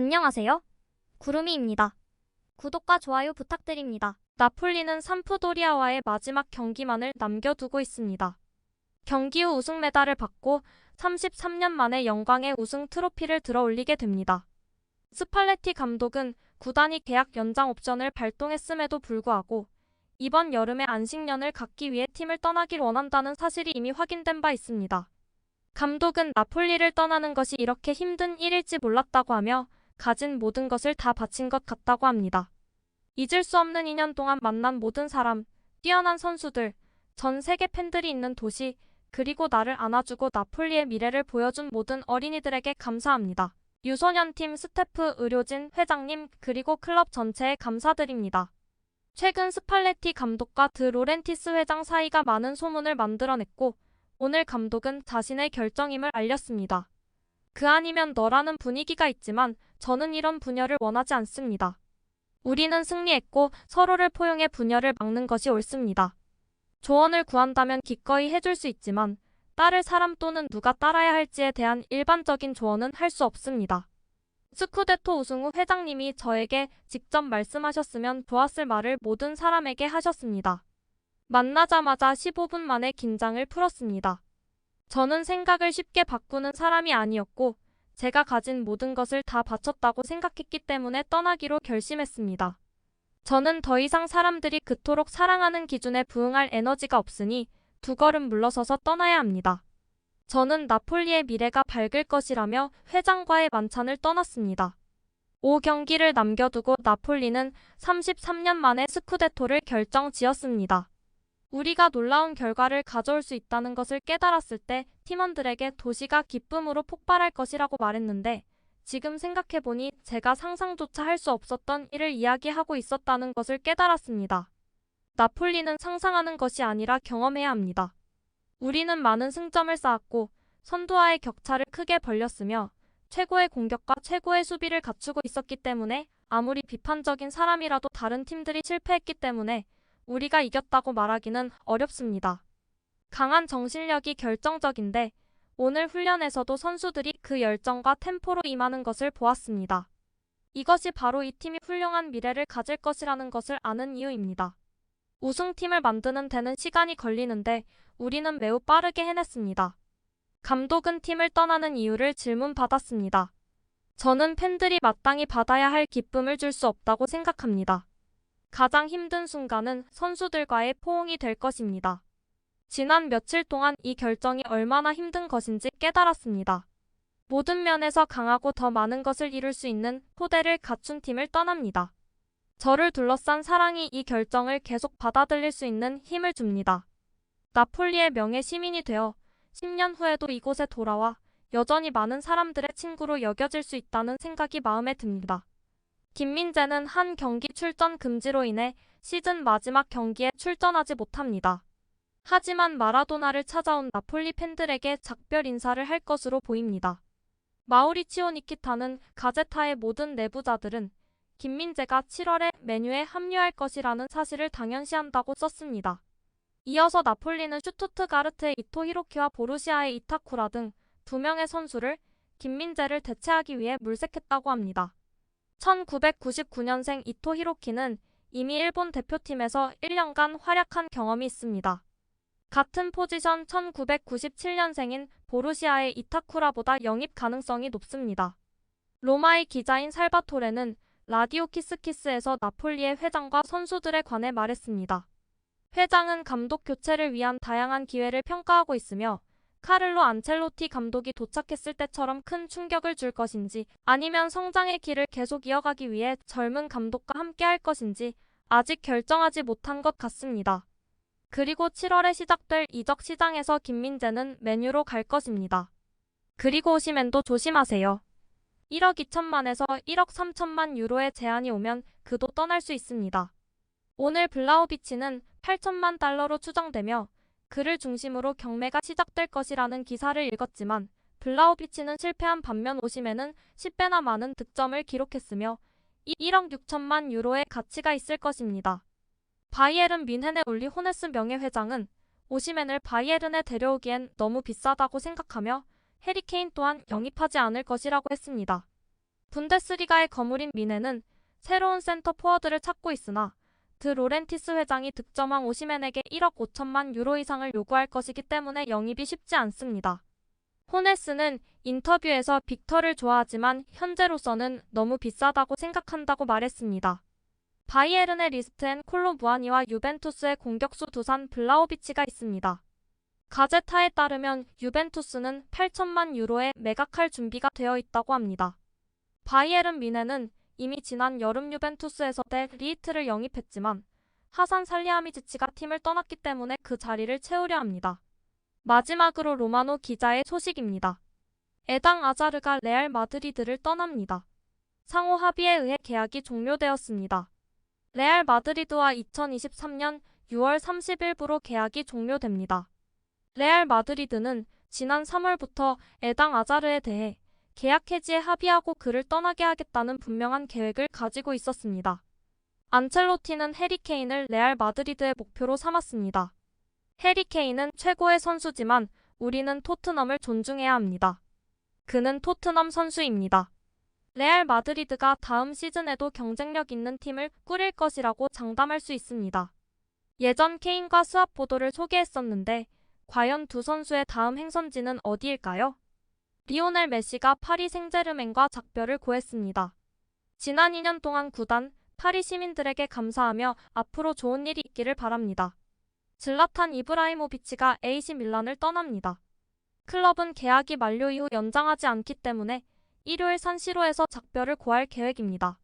안녕하세요. 구름이입니다. 구독과 좋아요 부탁드립니다. 나폴리는 삼프도리아와의 마지막 경기만을 남겨두고 있습니다. 경기 후 우승 메달을 받고 33년 만에 영광의 우승 트로피를 들어올리게 됩니다. 스팔레티 감독은 구단이 계약 연장 옵션을 발동했음에도 불구하고 이번 여름에 안식년을 갖기 위해 팀을 떠나길 원한다는 사실이 이미 확인된 바 있습니다. 감독은 나폴리를 떠나는 것이 이렇게 힘든 일일지 몰랐다고 하며 가진 모든 것을 다 바친 것 같다고 합니다. 잊을 수 없는 2년 동안 만난 모든 사람, 뛰어난 선수들, 전 세계 팬들이 있는 도시, 그리고 나를 안아주고 나폴리의 미래를 보여준 모든 어린이들에게 감사합니다. 유소년팀 스태프, 의료진, 회장님, 그리고 클럽 전체에 감사드립니다. 최근 스팔레티 감독과 드 로렌티스 회장 사이가 많은 소문을 만들어냈고 오늘 감독은 자신의 결정임을 알렸습니다. 그 아니면 너라는 분위기가 있지만 저는 이런 분열을 원하지 않습니다. 우리는 승리했고 서로를 포용해 분열을 막는 것이 옳습니다. 조언을 구한다면 기꺼이 해줄 수 있지만 따를 사람 또는 누가 따라야 할지에 대한 일반적인 조언은 할 수 없습니다. 스쿠데토 우승 후 회장님이 저에게 직접 말씀하셨으면 좋았을 말을 모든 사람에게 하셨습니다. 만나자마자 15분 만에 긴장을 풀었습니다. 저는 생각을 쉽게 바꾸는 사람이 아니었고 제가 가진 모든 것을 다 바쳤다고 생각했기 때문에 떠나기로 결심했습니다. 저는 더 이상 사람들이 그토록 사랑하는 기준에 부응할 에너지가 없으니 두 걸음 물러서서 떠나야 합니다. 저는 나폴리의 미래가 밝을 것이라며 회장과의 만찬을 떠났습니다. 5경기를 남겨두고 나폴리는 33년 만에 스쿠데토를 결정지었습니다. 우리가 놀라운 결과를 가져올 수 있다는 것을 깨달았을 때 팀원들에게 도시가 기쁨으로 폭발할 것이라고 말했는데 지금 생각해보니 제가 상상조차 할 수 없었던 일을 이야기하고 있었다는 것을 깨달았습니다. 나폴리는 상상하는 것이 아니라 경험해야 합니다. 우리는 많은 승점을 쌓았고 선두와의 격차를 크게 벌렸으며 최고의 공격과 최고의 수비를 갖추고 있었기 때문에 아무리 비판적인 사람이라도 다른 팀들이 실패했기 때문에 우리가 이겼다고 말하기는 어렵습니다. 강한 정신력이 결정적인데 오늘 훈련에서도 선수들이 그 열정과 템포로 임하는 것을 보았습니다. 이것이 바로 이 팀이 훌륭한 미래를 가질 것이라는 것을 아는 이유입니다. 우승팀을 만드는 데는 시간이 걸리는데 우리는 매우 빠르게 해냈습니다. 감독은 팀을 떠나는 이유를 질문받았습니다. 저는 팬들이 마땅히 받아야 할 기쁨을 줄 수 없다고 생각합니다. 가장 힘든 순간은 선수들과의 포옹이 될 것입니다. 지난 며칠 동안 이 결정이 얼마나 힘든 것인지 깨달았습니다. 모든 면에서 강하고 더 많은 것을 이룰 수 있는 토대를 갖춘 팀을 떠납니다. 저를 둘러싼 사랑이 이 결정을 계속 받아들일 수 있는 힘을 줍니다. 나폴리의 명예 시민이 되어 10년 후에도 이곳에 돌아와 여전히 많은 사람들의 친구로 여겨질 수 있다는 생각이 마음에 듭니다. 김민재는 한 경기 출전 금지로 인해 시즌 마지막 경기에 출전하지 못합니다. 하지만 마라도나를 찾아온 나폴리 팬들에게 작별 인사를 할 것으로 보입니다. 마우리치오 니키타는 가제타의 모든 내부자들은 김민재가 7월에 메뉴에 합류할 것이라는 사실을 당연시한다고 썼습니다. 이어서 나폴리는 슈투트가르트의 이토 히로키와 보루시아의 이타쿠라 등 2명의 선수를 김민재를 대체하기 위해 물색했다고 합니다. 1999년생 이토 히로키는 이미 일본 대표팀에서 1년간 활약한 경험이 있습니다. 같은 포지션 1997년생인 보루시아의 이타쿠라보다 영입 가능성이 높습니다. 로마의 기자인 살바토레는 라디오 키스키스에서 나폴리의 회장과 선수들에 관해 말했습니다. 회장은 감독 교체를 위한 다양한 기회를 평가하고 있으며 카를로 안첼로티 감독이 도착했을 때처럼 큰 충격을 줄 것인지 아니면 성장의 길을 계속 이어가기 위해 젊은 감독과 함께 할 것인지 아직 결정하지 못한 것 같습니다. 그리고 7월에 시작될 이적 시장에서 김민재는 맨유로 갈 것입니다. 그리고 오시맨도 조심하세요. 1억 2천만에서 1억 3천만 유로의 제안이 오면 그도 떠날 수 있습니다. 오늘 블라우비치는 8천만 달러로 추정되며 그를 중심으로 경매가 시작될 것이라는 기사를 읽었지만 블라우비치는 실패한 반면 오시맨은 10배나 많은 득점을 기록했으며 1억 6천만 유로의 가치가 있을 것입니다. 바이에른 뮌헨의 울리 호네스 명예회장은 오시맨을 바이에른에 데려오기엔 너무 비싸다고 생각하며 해리 케인 또한 영입하지 않을 것이라고 했습니다. 분데스리가의 거물인 미네는 새로운 센터 포워드를 찾고 있으나 드 로렌티스 회장이 득점왕 오시멘에게 1억 5천만 유로 이상을 요구할 것이기 때문에 영입이 쉽지 않습니다. 호네스는 인터뷰에서 빅터를 좋아하지만 현재로서는 너무 비싸다고 생각한다고 말했습니다. 바이에른의 리스트엔 콜로 무아니와 유벤투스의 공격수 두산 블라호비치가 있습니다. 가제타에 따르면 유벤투스는 8천만 유로에 매각할 준비가 되어 있다고 합니다. 바이에른 미네는 이미 지난 여름 유벤투스에서 데 리히트를 영입했지만 하산 살리하미지치가 팀을 떠났기 때문에 그 자리를 채우려 합니다. 마지막으로 로마노 기자의 소식입니다. 에당 아자르가 레알 마드리드를 떠납니다. 상호 합의에 의해 계약이 종료되었습니다. 레알 마드리드와 2023년 6월 30일부로 계약이 종료됩니다. 레알 마드리드는 지난 3월부터 에당 아자르에 대해 계약 해지에 합의하고 그를 떠나게 하겠다는 분명한 계획을 가지고 있었습니다. 안첼로티는 해리 케인을 레알 마드리드의 목표로 삼았습니다. 해리 케인은 최고의 선수지만 우리는 토트넘을 존중해야 합니다. 그는 토트넘 선수입니다. 레알 마드리드가 다음 시즌에도 경쟁력 있는 팀을 꾸릴 것이라고 장담할 수 있습니다. 예전 케인과 스왑 보도를 소개했었는데 과연 두 선수의 다음 행선지는 어디일까요? 리오넬 메시가 파리 생제르맹과 작별을 고했습니다. 지난 2년 동안 구단, 파리 시민들에게 감사하며 앞으로 좋은 일이 있기를 바랍니다. 질라탄 이브라이모비치가 AC 밀란을 떠납니다. 클럽은 계약이 만료 이후 연장하지 않기 때문에 일요일 산시로에서 작별을 고할 계획입니다.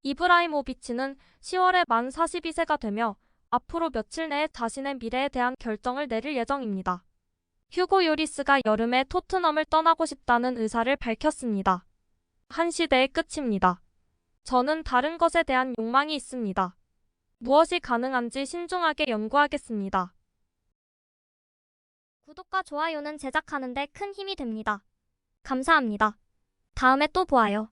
이브라이모비치는 10월에 만 42세가 되며 앞으로 며칠 내에 자신의 미래에 대한 결정을 내릴 예정입니다. 휴고 요리스가 여름에 토트넘을 떠나고 싶다는 의사를 밝혔습니다. 한 시대의 끝입니다. 저는 다른 것에 대한 욕망이 있습니다. 무엇이 가능한지 신중하게 연구하겠습니다. 구독과 좋아요는 제작하는 데 큰 힘이 됩니다. 감사합니다. 다음에 또 보아요.